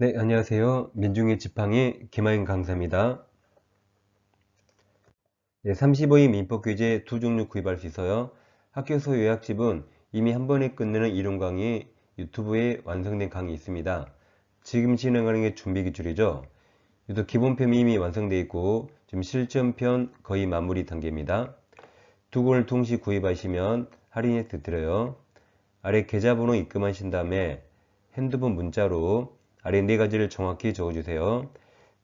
네, 안녕하세요. 민중의 지팡이 김하인 강사입니다. 네, 35인 민법규제 두 종류 구입할 수 있어요. 학교에서 요약집은 이미 한 번에 끝내는 이론 강의 유튜브에 완성된 강의 있습니다. 지금 진행하는 게 준비 기출이죠. 유튜브 기본편이 이미 완성되어 있고 지금 실전편 거의 마무리 단계입니다. 두 권을 동시 구입하시면 할인 혜택 드려요. 아래 계좌번호 입금하신 다음에 핸드폰 문자로 아래 네 가지를 정확히 적어주세요.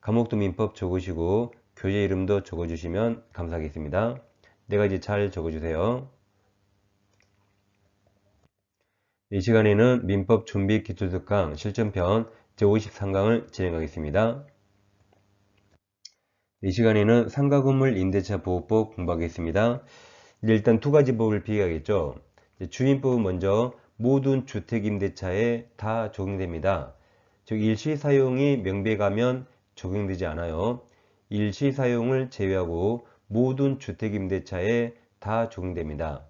과목도 민법 적으시고 교재 이름도 적어주시면 감사하겠습니다. 네 가지 잘 적어주세요. 이 시간에는 민법 준비 기초특강 실전편 제53강을 진행하겠습니다. 이 시간에는 상가건물 임대차 보호법 공부하겠습니다. 일단 두 가지 법을 비교하겠죠. 주민법은 먼저 모든 주택임대차에 다 적용됩니다. 즉 일시 사용이 명백하면 적용되지 않아요. 일시 사용을 제외하고 모든 주택임대차에 다 적용됩니다.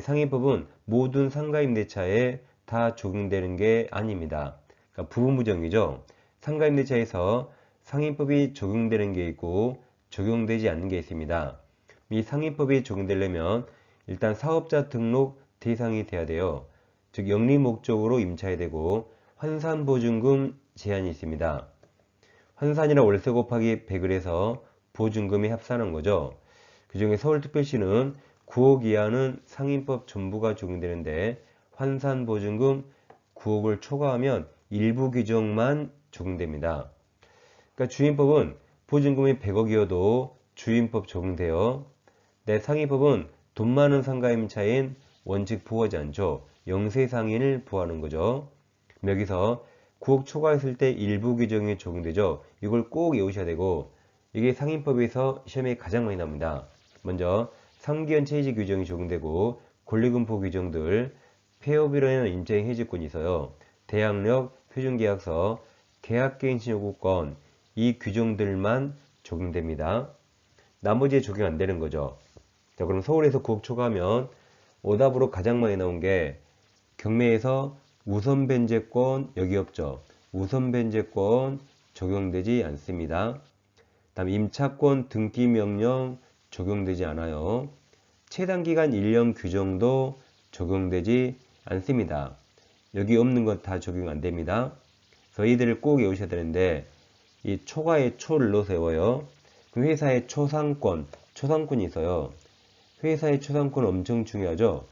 상위법은 모든 상가임대차에 다 적용되는 게 아닙니다. 그러니까 부분부정이죠. 상가임대차에서 상위법이 적용되는 게 있고 적용되지 않는 게 있습니다. 이 상위법이 적용되려면 일단 사업자 등록 대상이 돼야 돼요. 즉 영리 목적으로 임차해야 되고 환산보증금 제한이 있습니다. 환산이나 월세 곱하기 100을 해서 보증금이 합산한 거죠. 그 중에 서울특별시는 9억 이하는 상인법 전부가 적용되는데 환산보증금 9억을 초과하면 일부 규정만 적용됩니다. 그러니까 주임법은 보증금이 100억이어도 주임법 적용돼요. 내 상위법은 돈 많은 상가임차인 원칙 보호하지 않죠. 영세 상인을 보호하는 거죠. 여기서 9억 초과했을 때 일부 규정이 적용되죠. 이걸 꼭 외우셔야 되고 이게 상인법에서 시험에 가장 많이 나옵니다. 먼저 3기현 체지 규정이 적용되고 권리금포 규정들, 폐업이라는 임차인 해지권이 있어요. 대항력, 표준계약서, 계약갱신 요구권 이 규정들만 적용됩니다. 나머지에 적용 안 되는 거죠. 자, 그럼 서울에서 9억 초과하면 오답으로 가장 많이 나온 게 경매에서 우선 변제권 여기 없죠. 우선 변제권 적용되지 않습니다. 다음 임차권 등기 명령 적용되지 않아요. 최단기간 1년 규정도 적용되지 않습니다. 여기 없는 것 다 적용 안 됩니다. 그래서 이들을 꼭 외우셔야 되는데 이 초과에 초를 넣어서 외워요. 그럼 회사의 초상권이 있어요. 회사의 초상권 엄청 중요하죠.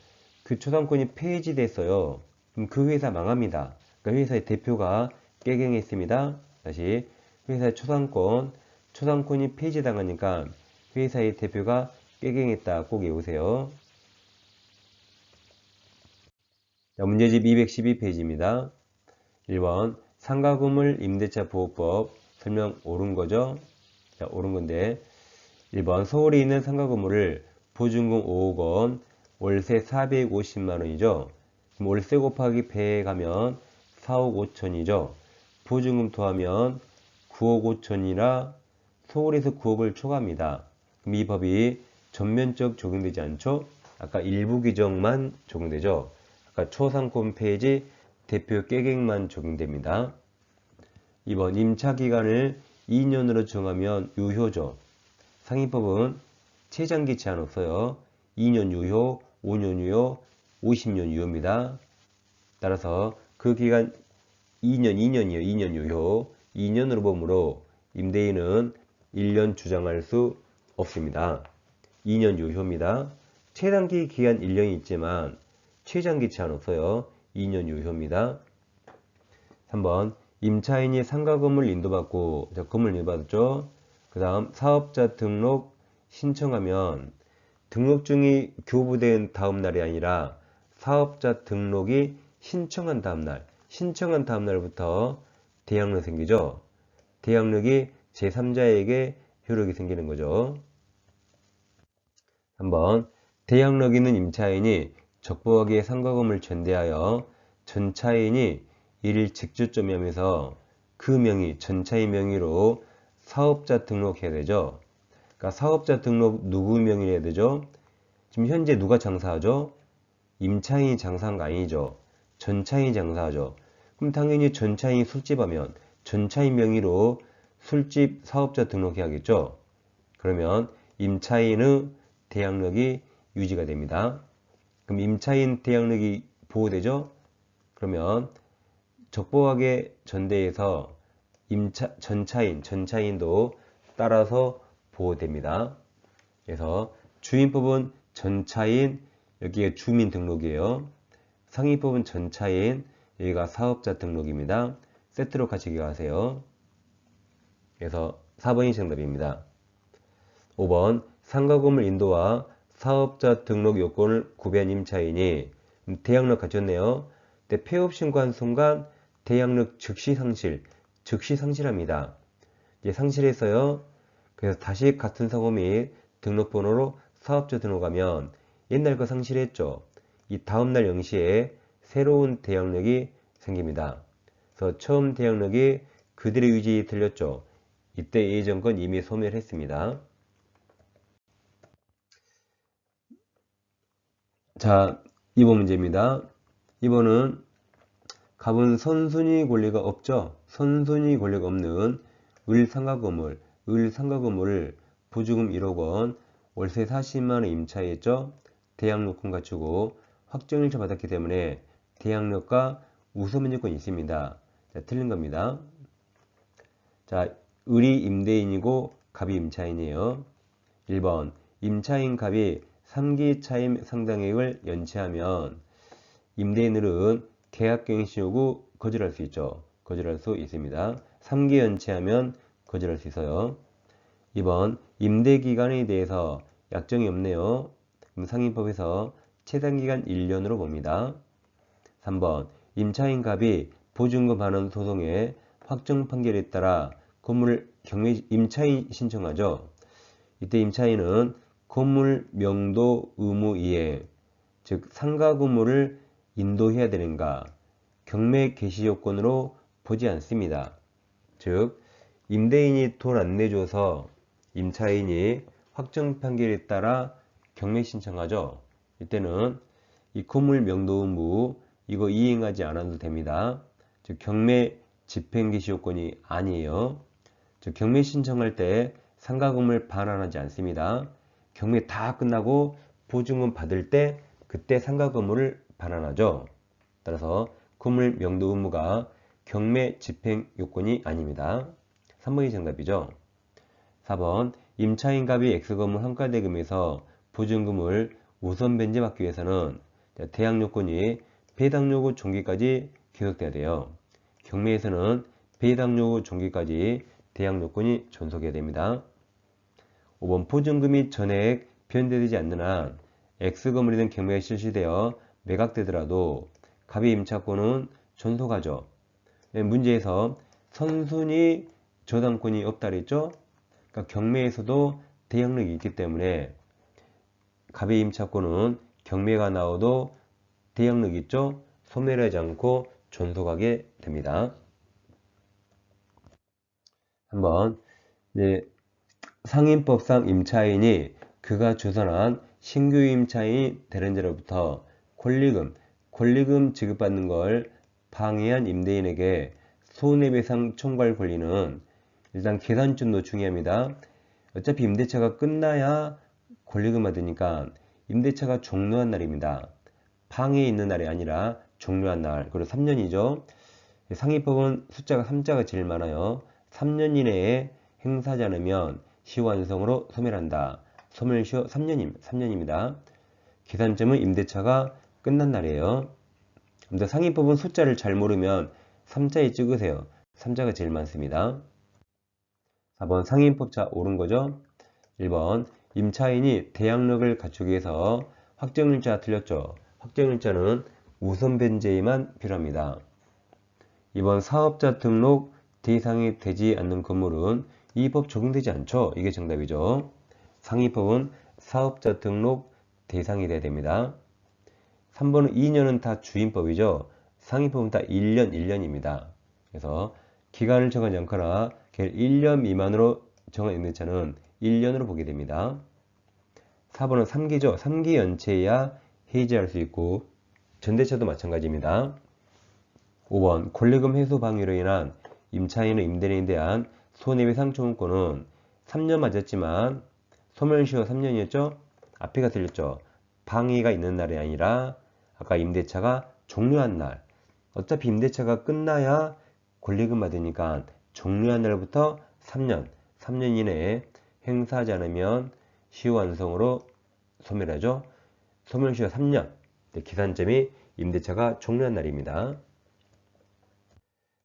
그 초상권이 폐지됐어요. 그럼 그 회사 망합니다. 그러니까 회사의 대표가 깨갱했습니다. 다시 회사의 초상권이 폐지당하니까 회사의 대표가 깨갱했다. 꼭 외우세요. 자, 문제집 212페이지입니다. 1번 상가건물 임대차 보호법 설명 옳은 거죠? 자, 옳은 건데 1번 서울에 있는 상가건물을 보증금 5억 원, 월세 450만 원이죠. 그럼 월세 곱하기 100에 가면 4억 5천이죠. 보증금 더하면 9억 5천이라 서울에서 9억을 초과합니다. 그럼 이 법이 전면적 적용되지 않죠? 아까 일부 규정만 적용되죠. 아까 초상권 폐지 대표 깨갱만 적용됩니다. 2번 임차기간을 2년으로 정하면 유효죠. 상위법은 최장기 제한 없어요. 2년 유효, 5년 유효, 50년 유효입니다. 따라서 그 기간 2년이에요. 2년 유효. 2년으로 보므로 임대인은 1년 주장할 수 없습니다. 2년 유효입니다. 최단기 기간 1년이 있지만 최장기 제한 없어요. 2년 유효입니다. 3번 임차인이 상가건물 인도받고 건물 인도받았죠. 그 다음 사업자 등록 신청하면 등록증이 교부된 다음 날이 아니라 사업자 등록이 신청한 다음 날부터 대항력 생기죠. 대항력이 제3자에게 효력이 생기는 거죠. 한번 대항력 있는 임차인이 적법하게 상가건물 전대하여 전차인이 이를 직주점하면서 그 명의, 전차인 명의로 사업자 등록해야 되죠. 그러니까 사업자 등록 누구 명의로 해야 되죠? 지금 현재 누가 장사하죠? 임차인이 장사한 거 아니죠. 전차인이 장사하죠. 그럼 당연히 전차인이 술집하면 전차인 명의로 술집 사업자 등록해야겠죠. 그러면 임차인의 대항력이 유지가 됩니다. 그럼 임차인 대항력이 보호되죠? 그러면 적법하게 전대해서 전차인도 따라서 보호됩니다. 그래서 주인법은 전차인, 여기가 주민 등록이에요. 상인법은 전차인, 여기가 사업자 등록입니다. 세트로 같이 기억하세요. 그래서 4번이 정답입니다. 5번 상가 건물 인도와 사업자 등록 요건을 구비한 임차인이 대항력 갖췄네요. 근데 폐업 신고한 순간 대항력 즉시 상실합니다. 이제 상실했어요. 그래서 다시 같은 상호 및 등록번호로 사업자 등록하면 옛날 거 상실했죠. 이 다음날 0시에 새로운 대항력이 생깁니다. 그래서 처음 대항력이 그대로 유지 들렸죠. 이때 예전 건 이미 소멸했습니다. 자, 2번 문제입니다. 2번은 갑은 선순위 권리가 없죠. 선순위 권리가 없는 을상가 건물을 보증금 1억 원, 월세 40만 원 임차했죠. 대항력권 갖추고 확정일자 받았기 때문에 대항력과 우선변제권이 있습니다. 자, 틀린 겁니다. 자, 을이 임대인이고 갑이 임차인이에요. 1번 임차인 갑이 3기 차임 상당액을 연체하면 임대인은 계약갱신 요구 거절할 수 있죠. 거절할 수 있습니다. 3기 연체하면 거절할 수 있어요. 2번 임대기간에 대해서 약정이 없네요. 그럼 상인법에서 최단기간 1년으로 봅니다. 3번 임차인 갑이 보증금 반환 소송에 확정 판결에 따라 건물 임차인 신청하죠. 이때 임차인은 건물 명도 의무 이행, 즉 상가 건물을 인도해야 되는가 경매 개시 요건으로 보지 않습니다. 즉 임대인이 돈 안 내줘서 임차인이 확정 판결에 따라 경매 신청하죠. 이때는 이 건물 명도 의무 이거 이행하지 않아도 됩니다. 즉 경매 집행 개시 요건이 아니에요. 즉 경매 신청할 때 상가 건물 반환하지 않습니다. 경매 다 끝나고 보증금 받을 때 그때 상가 건물을 반환하죠. 따라서 건물 명도 의무가 경매 집행 요건이 아닙니다. 3번이 정답이죠. 4번 임차인 갑이 X건물 환가대금에서 보증금을 우선 변제받기 위해서는 대항 요건이 배당 요구 종기까지 계속돼야 돼요. 경매에서는 배당 요구 종기까지 대항 요건이 존속해야 됩니다. 5번 보증금이 전액 변제되지 않는 한 X건물이든 경매가 실시되어 매각되더라도 갑의 임차권은 존속하죠. 문제에서 선순위 저당권이 없다 그랬죠. 그러니까 경매에서도 대항력이 있기 때문에 갑의 임차권은 경매가 나와도 대항력이 있죠. 소멸하지 않고 존속하게 됩니다. 한번 상인법상 임차인이 그가 주선한 신규 임차인이 되는 자로부터 권리금 지급받는 걸 방해한 임대인에게 손해배상 청구할 권리는 일단 계산점도 중요합니다. 어차피 임대차가 끝나야 권리금 받으니까 임대차가 종료한 날입니다. 방해에 있는 날이 아니라 종료한 날. 그리고 3년이죠. 상위법은 숫자가 3자가 제일 많아요. 3년 이내에 행사하지 않으면 시효완성으로 소멸한다. 소멸시효 3년입니다. 계산점은 임대차가 끝난 날이에요. 근데 상위법은 숫자를 잘 모르면 3자에 찍으세요. 3자가 제일 많습니다. 4번 상인법자 옳은 거죠. 1번 임차인이 대항력을 갖추기 위해서 확정일자 틀렸죠. 확정일자는 우선 변제에만 필요합니다. 2번 사업자 등록 대상이 되지 않는 건물은 이 법 적용되지 않죠. 이게 정답이죠. 상위법은 사업자 등록 대상이 돼야 됩니다. 3번은 2년은 다 주인법이죠. 상위법은 다 1년입니다. 그래서 기간을 정하지 않거나 1년 미만으로 정한 임대차는 1년으로 보게 됩니다. 4번은 3기죠. 3기 연체해야 해지할 수 있고 전대차도 마찬가지입니다. 5번 권리금 회수 방해로 인한 임차인은 임대인에 대한 손해배상 청구권은 3년 맞았지만 소멸시효 3년이었죠? 앞에가 틀렸죠? 방해가 있는 날이 아니라 아까 임대차가 종료한 날. 어차피 임대차가 끝나야 권리금 받으니까 종료한 날부터 3년 이내에 행사하지 않으면 시효 완성으로 소멸하죠. 소멸시효 3년. 기산점이 임대차가 종료한 날입니다.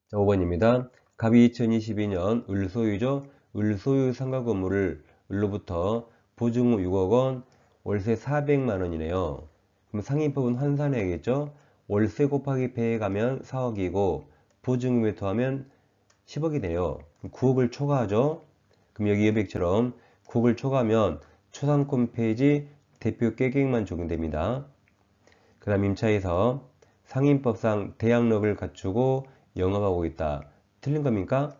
자, 5번입니다. 갑이 2022년 을소유죠. 을소유 상가 건물을 을로부터 보증 후 6억 원, 월세 400만 원이네요. 그럼 상인법은 환산해야겠죠. 월세 곱하기 배에 가면 4억이고 보증금에 더하면 10억이 돼요. 9억을 초과하죠. 그럼 여기 여백처럼 9억을 초과하면 초상권 폐지 대표 깨객만 적용됩니다. 그 다음 임차에서 상인법상 대항력을 갖추고 영업하고 있다. 틀린 겁니까?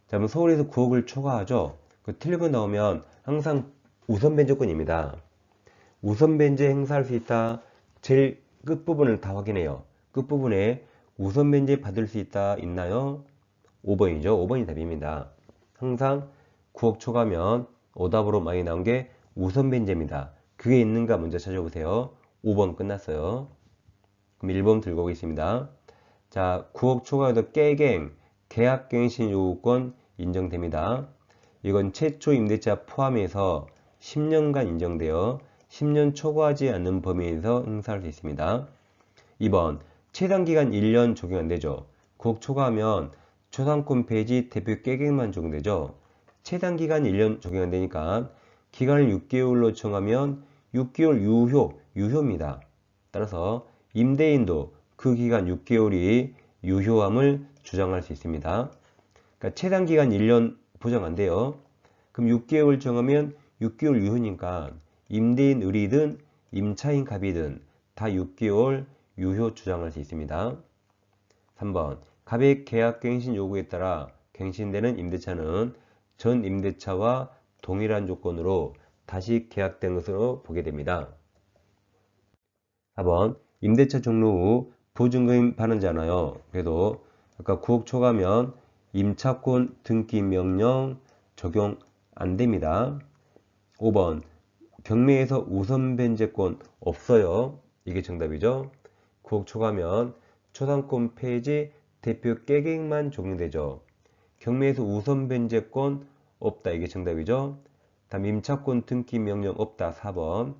자, 그럼 서울에서 9억을 초과하죠. 그 틀린 거 나오면 항상 우선 변제권입니다. 우선 변제 행사할 수 있다. 제일 끝부분을 다 확인해요. 끝부분에 우선 변제 받을 수 있다. 있나요? 5번이죠. 5번이 답입니다. 항상 9억 초과면 오답으로 많이 나온 게 우선 변제입니다. 그게 있는가 먼저 찾아보세요. 5번 끝났어요. 그럼 1번 들고 오겠습니다. 자, 9억 초과에도 깨갱, 계약갱신 요구권 인정됩니다. 이건 최초 임대차 포함해서 10년간 인정되어 10년 초과하지 않는 범위에서 행사할 수 있습니다. 2번, 최단기간 1년 적용 안 되죠. 9억 초과하면 초상권 폐지 대표 깨갱만 적용되죠. 최단기간 1년 적용 안 되니까 기간을 6개월로 정하면 6개월 유효입니다. 따라서 임대인도 그 기간 6개월이 유효함을 주장할 수 있습니다. 그러니까 최단기간 1년 보장 안 돼요. 그럼 6개월 정하면 6개월 유효니까 임대인 을이든 임차인 갑이든 다 6개월 유효 주장할 수 있습니다. 3번, 갑의 계약 갱신 요구에 따라 갱신되는 임대차는 전 임대차와 동일한 조건으로 다시 계약된 것으로 보게 됩니다. 4번, 임대차 종료 후 보증금 반환자잖아요. 그래도 아까 9억 초과면 임차권 등기 명령 적용 안 됩니다. 5번, 경매에서 우선 변제권 없어요. 이게 정답이죠. 9억 초과면 초상권 폐지 대표 깨갱만 적용되죠. 경매에서 우선 변제권 없다. 이게 정답이죠. 다음 임차권 등기 명령 없다. 4번.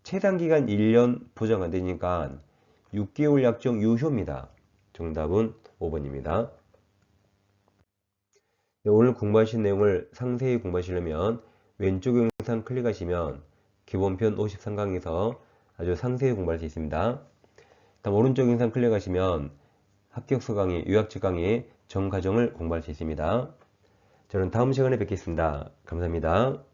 최단기간 1년 보장 안 되니까 6개월 약정 유효입니다. 정답은 5번입니다. 오늘 공부하신 내용을 상세히 공부하시려면 왼쪽 영상 클릭하시면 기본편 53강에서 아주 상세히 공부할 수 있습니다. 다음 오른쪽 영상 클릭하시면 합격서 강의, 유학책 강의 전 과정을 공부할 수 있습니다. 저는 다음 시간에 뵙겠습니다. 감사합니다.